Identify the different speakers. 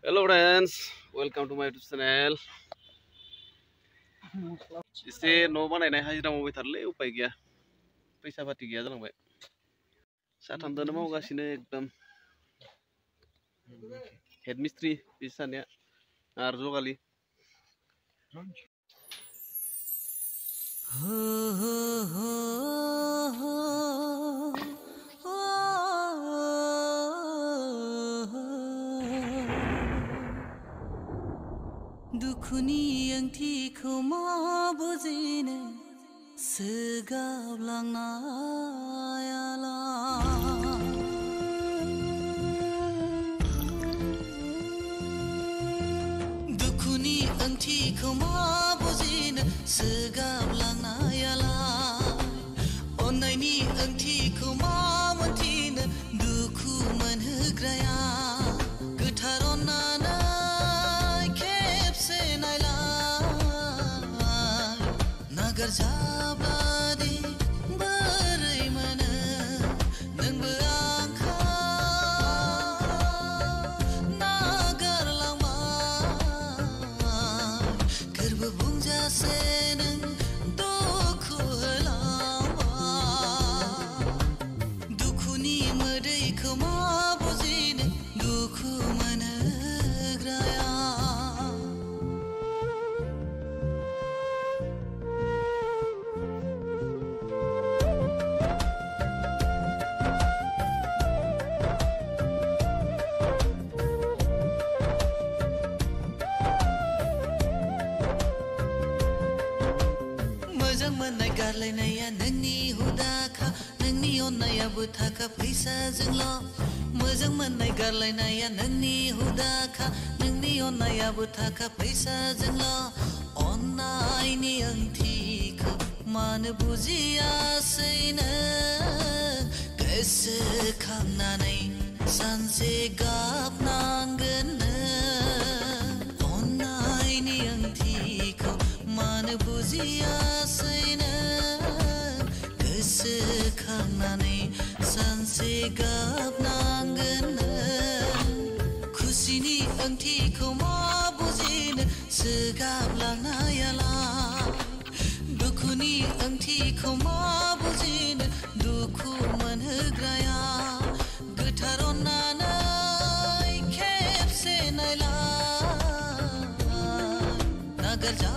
Speaker 1: Hello friends, welcome to my YouTube channel. इसे न' बानायनाय हाजिरा मावबाय थारलै उपाय गैया फैसा पाति गैया जालांबाय साथामदोनो मावगासिनो एकदम हेड मिस्ट्रि बि सानैया आरो जगालि
Speaker 2: दुखुनि ओंथिखौ मा बुजिनो सोगाबलांनायाला दुखुनि ओंथिखौ मा बुजिनो सोगाबलांनायाला अननायनि ओंथिखौ मा मोनथिनो दुखु मोनहोग्राया गोथार अननानै नागारजाब्लादि बोरै मोनो नोंबो आंखौ नागारलांबाय गोरबो बुंजासे नों दुखु होलांबाय दुखुनि मोदैखौ मा बुजिनो दुखु मोनहोग्राया मोजां मोननाय गारलायनाया नोंनि हुदाखा नोंनि अननायाबो थाखा फैसाजोंल' मोजां मोननाय गारलायनाया नोंनि हुदाखा नोंनि अननायाबो थाखा फैसाजोंल' अननायनि ओंथिखौ मानो बुजियासै नों गोसोखांनानै सानसे गाबनांगोन नों अननायनि ओंथिखौ मानो बुजियासै नों गोसोखांनानै सानसे गाबनांगोन नों खुसिनि ओंथिखौ मा बुजिनो सोगाबलांनायालाय दुखुनि ओंथिखौ मा बुजिनो दुखु मोनहोग्राया गोथार अननानै खेबसे नायलाय नागारजा